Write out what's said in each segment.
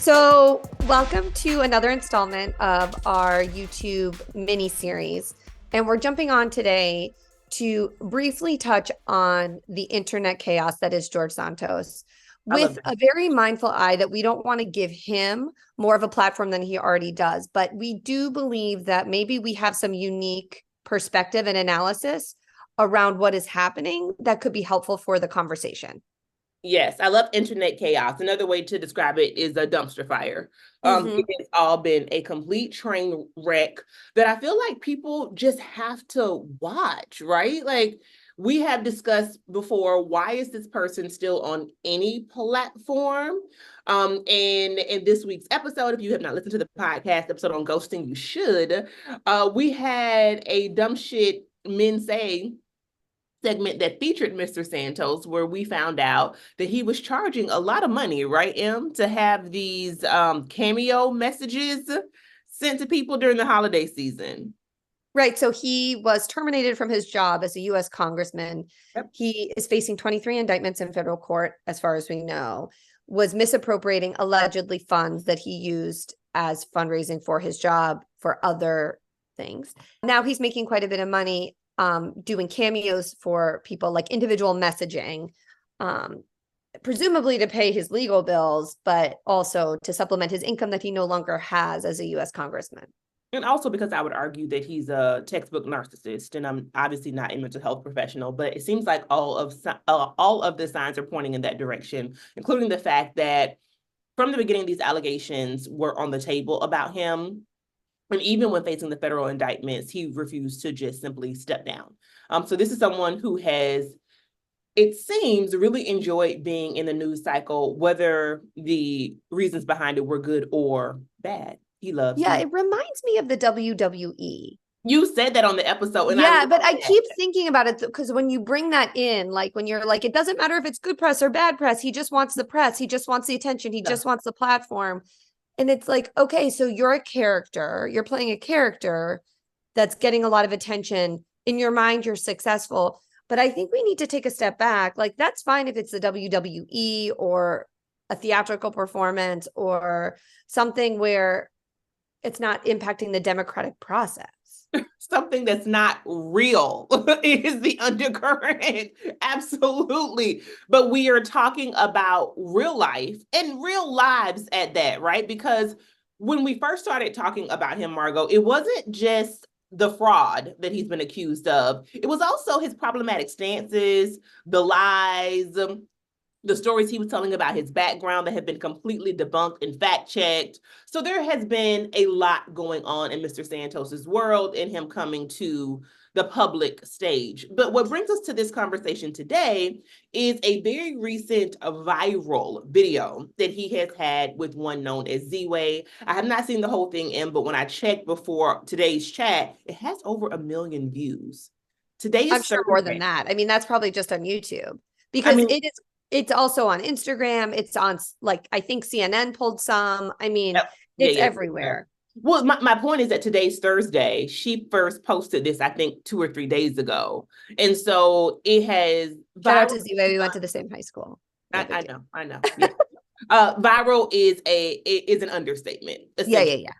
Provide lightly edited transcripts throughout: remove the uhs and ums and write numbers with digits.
So, welcome to another installment of our YouTube mini series. And we're jumping on today to briefly touch on the internet chaos that is George Santos, with a very mindful eye that we don't want to give him more of a platform than he already does. But we do believe that maybe we have some unique perspective and analysis around what is happening that could be helpful for the conversation. Yes, I love internet chaos. Another way to describe it is a dumpster fire. It has all been a complete train wreck that I feel like people just have to watch, right? Like we have discussed before, why is this person still on any platform? And in this week's episode, if you have not listened to the podcast episode on ghosting, you should. We had a dumb shit men say segment that featured Mr. Santos, where we found out that he was charging a lot of money, right, Em, to have these cameo messages sent to people during the holiday season. Right. So he was terminated from his job as a U.S. congressman. Yep. He is facing 23 indictments in federal court, as far as we know, was misappropriating allegedly funds that he used as fundraising for his job for other things. Now he's making quite a bit of money doing cameos for people, like individual messaging, presumably to pay his legal bills, but also to supplement his income that he no longer has as a U.S. congressman. And also because I would argue that he's a textbook narcissist, and I'm obviously not a mental health professional, but it seems like all of the signs are pointing in that direction, including the fact that from the beginning, these allegations were on the table about him. And even when facing the federal indictments, he refused to just simply step down. So this is someone who has, it seems, really enjoyed being in the news cycle, whether the reasons behind it were good or bad. He loves it reminds me of the WWE. You said that on the episode. And but I keep thinking about it because when you bring that in, like when you're like, it doesn't matter if it's good press or bad press. He just wants the press. He just wants the attention. He just wants the platform. And it's like, okay, so you're a character, you're playing a character that's getting a lot of attention. In your mind, you're successful. But I think we need to take a step back. Like, that's fine if it's the WWE or a theatrical performance or something where it's not impacting the democratic process. Something that's not real is the undercurrent. Absolutely. But we are talking about real life and real lives at that, right? Because when we first started talking about him, Margo, it wasn't just the fraud that he's been accused of. It was also his problematic stances, the lies, the stories he was telling about his background that have been completely debunked and fact-checked. So there has been a lot going on in Mr. Santos's world and him coming to the public stage. But what brings us to this conversation today is a very recent viral video that he has had with one known as Ziwe. I have not seen the whole thing in, but when I checked before today's chat, it has over 1 million views. Today is I'm sure more than that. I mean, that's probably just on YouTube because it's also on Instagram. It's on, like, I think CNN pulled some. I mean, it's everywhere. Well, my point is that today's Thursday. She first posted this, I think, 2 or 3 days ago. And so it has... Shout out to Ziwe. We went to the same high school. I know. Yeah. Viral is an understatement. Yeah.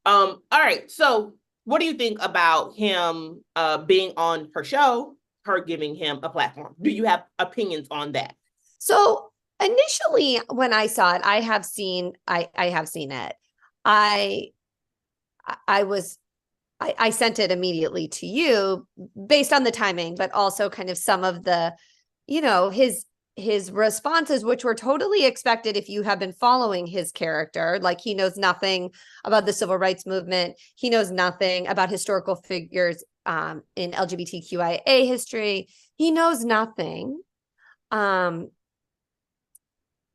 All right. So what do you think about him being on her show, her giving him a platform? Do you have opinions on that? So initially, when I saw it, I have seen it. I sent it immediately to you based on the timing, but also kind of some of the, his responses, which were totally expected if you have been following his character. Like, he knows nothing about the civil rights movement. He knows nothing about historical figures in LGBTQIA history. He knows nothing.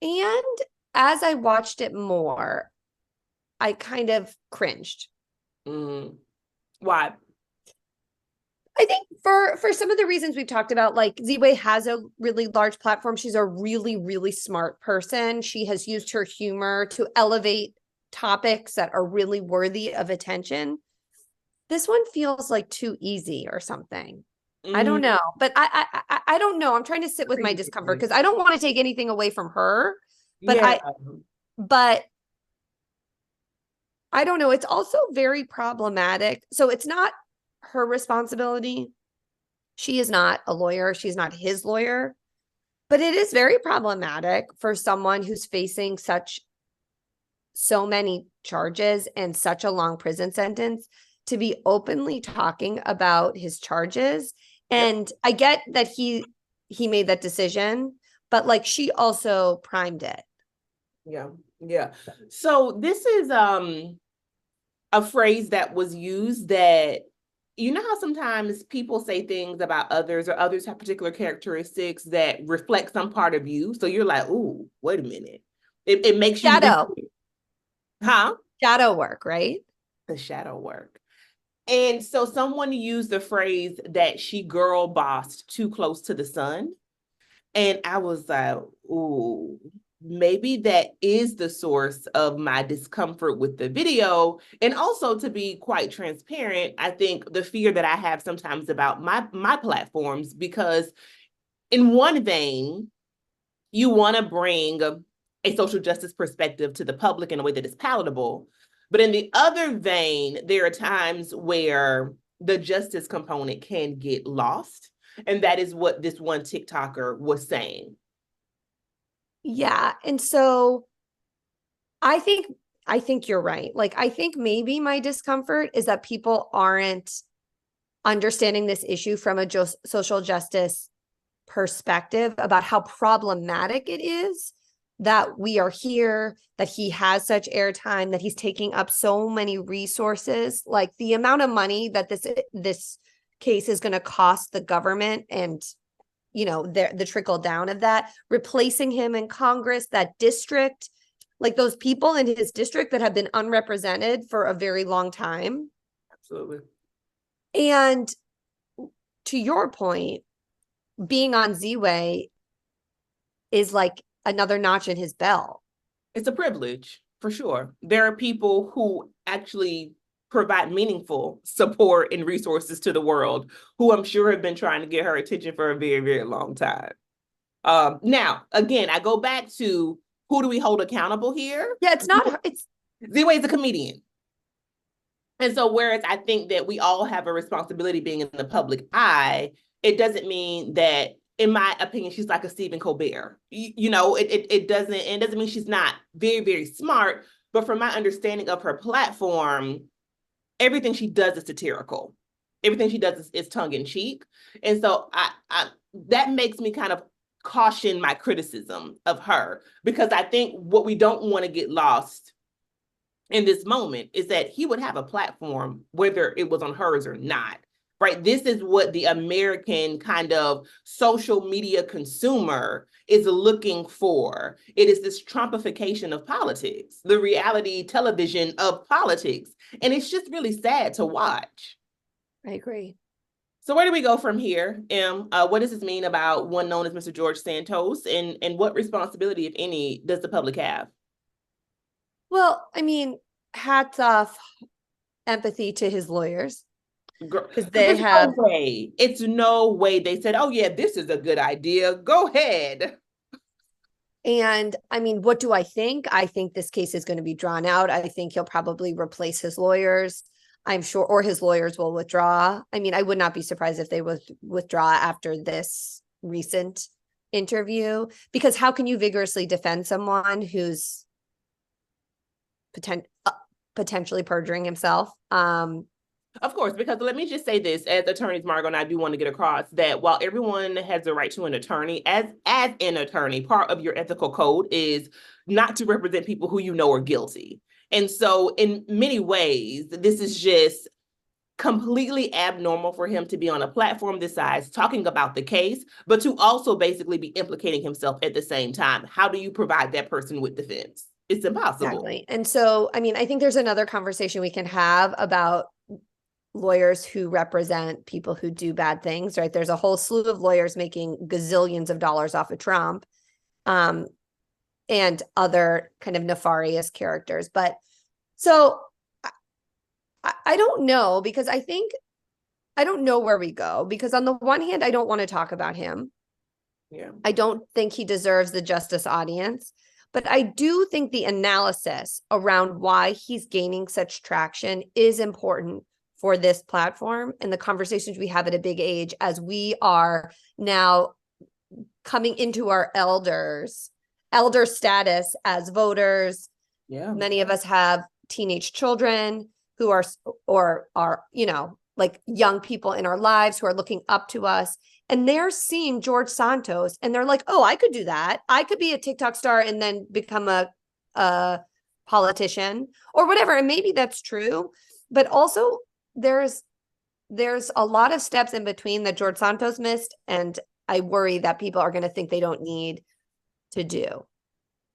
And as I watched it more, I kind of cringed. Why? I think for some of the reasons we've talked about, like, Ziwe has a really large platform. She's a really, really smart person. She has used her humor to elevate topics that are really worthy of attention. This one feels like too easy or something. I don't know, but I don't know. I'm trying to sit with my discomfort because I don't want to take anything away from her, but I don't know. It's also very problematic. So it's not her responsibility. She is not a lawyer. She's not his lawyer. But it is very problematic for someone who's facing so many charges and such a long prison sentence to be openly talking about his charges. And I get that he made that decision, but like she also primed it. Yeah. Yeah. So this is a phrase that was used that, you know how sometimes people say things about others or others have particular characteristics that reflect some part of you. So you're like, ooh, wait a minute. It makes you Shadow. Huh? Shadow work, right? The shadow work. And so someone used the phrase that she girl bossed too close to the sun. And I was like, ooh, maybe that is the source of my discomfort with the video. And also, to be quite transparent, I think the fear that I have sometimes about my platforms, because in one vein, you want to bring a social justice perspective to the public in a way that is palatable. But in the other vein, there are times where the justice component can get lost. And that is what this one TikToker was saying. Yeah. And so I think you're right. Like, I think maybe my discomfort is that people aren't understanding this issue from a social justice perspective about how problematic it is that we are here, that he has such airtime, that he's taking up so many resources. Like the amount of money that this case is going to cost the government, and the trickle down of that, replacing him in Congress, that district, like those people in his district that have been unrepresented for a very long time. Absolutely. And to your point, being on Ziwe is like another notch in his belt. It's a privilege, for sure. There are people who actually provide meaningful support and resources to the world who I'm sure have been trying to get her attention for a very, very long time. Now, again, I go back to, who do we hold accountable here? Yeah, it's Ziwe is a comedian. And so whereas I think that we all have a responsibility being in the public eye, it doesn't mean that, in my opinion, she's like a Stephen Colbert. It doesn't mean she's not very, very smart, but from my understanding of her platform, everything she does is satirical. Everything she does is tongue in cheek. And so I that makes me kind of caution my criticism of her, because I think what we don't want to get lost in this moment is that he would have a platform whether it was on hers or not, right? This is what the American kind of social media consumer is looking for. It is this Trumpification of politics, the reality television of politics. And it's just really sad to watch. I agree. So where do we go from here, Em? What does this mean about one known as Mr. George Santos, and what responsibility, if any, does the public have? Well, I mean, hats off, empathy to his lawyers. Because it's no way they said, oh yeah, this is a good idea, go ahead. And I mean, what do I think? I think this case is going to be drawn out. I think he'll probably replace his lawyers, I'm sure, or his lawyers will withdraw. I mean, I would not be surprised if they would withdraw after this recent interview, because how can you vigorously defend someone who's potentially perjuring himself? Of course, because let me just say this, as attorneys, Margo, and I do want to get across that while everyone has the right to an attorney, as an attorney, part of your ethical code is not to represent people who you know are guilty. And so in many ways, this is just completely abnormal for him to be on a platform this size talking about the case, but to also basically be implicating himself at the same time. How do you provide that person with defense? It's impossible. Exactly. And so, I mean, I think there's another conversation we can have about lawyers who represent people who do bad things, right? There's a whole slew of lawyers making gazillions of dollars off of Trump, and other kind of nefarious characters. But so I don't know, because I don't know where we go, because on the one hand, I don't want to talk about him. Yeah. I don't think he deserves the justice audience, But I do think the analysis around why he's gaining such traction is important for this platform and the conversations we have at a big age as we are now coming into our elder status as voters. Yeah. Many of us have teenage children who are, or are, you know, like young people in our lives who are looking up to us, and they're seeing George Santos and they're like, oh, I could do that. I could be a TikTok star and then become a politician or whatever. And maybe that's true, but also there's a lot of steps in between that George Santos missed. And I worry that people are going to think they don't need to do.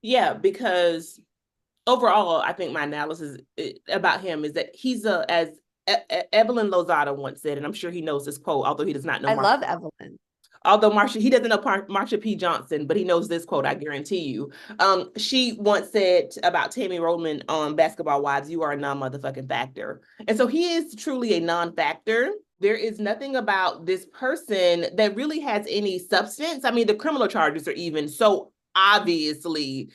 Yeah, because overall, I think my analysis about him is that he's as Evelyn Lozada once said, and I'm sure he knows this quote, although he does not know. I love Evelyn. Although he doesn't know Marsha P. Johnson, but he knows this quote, I guarantee you. She once said about Tammy Roman on Basketball Wives, you are a non-motherfucking factor. And so he is truly a non-factor. There is nothing about this person that really has any substance. I mean, the criminal charges are even so obviously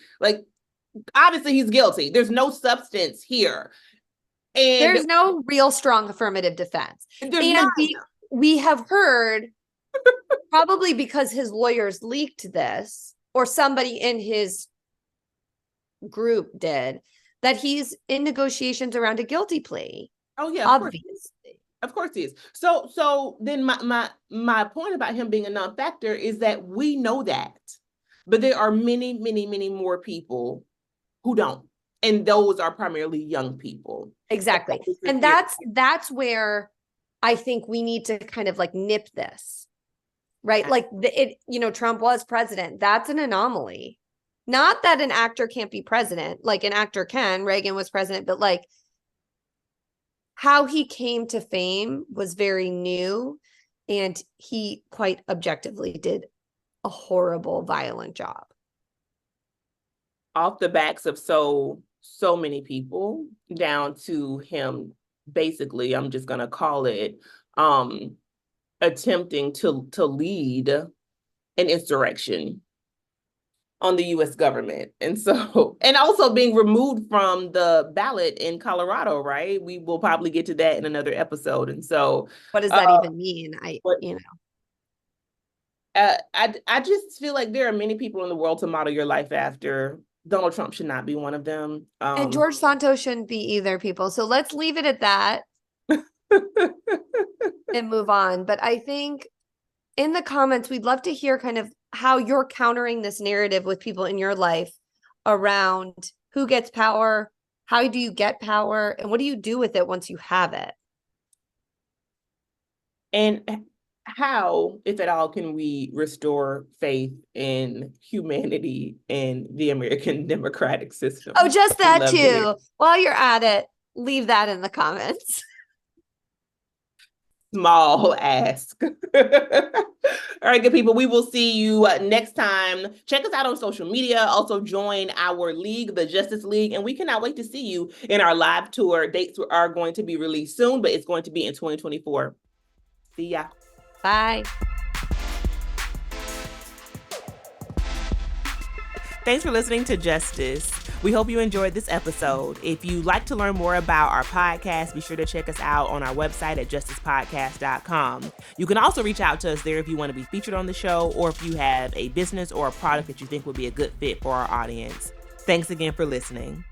he's guilty. There's no substance here. And there's no real strong affirmative defense. And we have heard, probably because his lawyers leaked this, or somebody in his group did, that he's in negotiations around a guilty plea. Oh yeah, obviously. Of course he is. So then my point about him being a non-factor is that we know that, but there are many, many, many more people who don't. And those are primarily young people. Exactly. And that's where I think we need to kind of like nip this, right? Like Trump was president. That's an anomaly. Not that an actor can't be president, like an actor can. Reagan was president, but like how he came to fame was very new. And he quite objectively did a horrible, violent job. Off the backs of so many people, down to him basically, I'm just gonna call it attempting to lead an insurrection on the US government. And also being removed from the ballot in Colorado, right? We will probably get to that in another episode. And so what does that even mean? I just feel like there are many people in the world to model your life after. Donald Trump should not be one of them. And George Santos shouldn't be either, people. So let's leave it at that and move on. But I think in the comments, we'd love to hear kind of how you're countering this narrative with people in your life around who gets power, how do you get power, and what do you do with it once you have it? And how, if at all, can we restore faith in humanity and the American democratic system? Oh, just that too. While you're at it, leave that in the comments. Small ask. All right, good people. We will see you next time. Check us out on social media. Also join our league, the Justice League, and we cannot wait to see you in our live tour. Dates are going to be released soon, but it's going to be in 2024. See ya. Bye. Thanks for listening to Justice. We hope you enjoyed this episode. If you'd like to learn more about our podcast, be sure to check us out on our website at justicepodcast.com. You can also reach out to us there if you want to be featured on the show, or if you have a business or a product that you think would be a good fit for our audience. Thanks again for listening.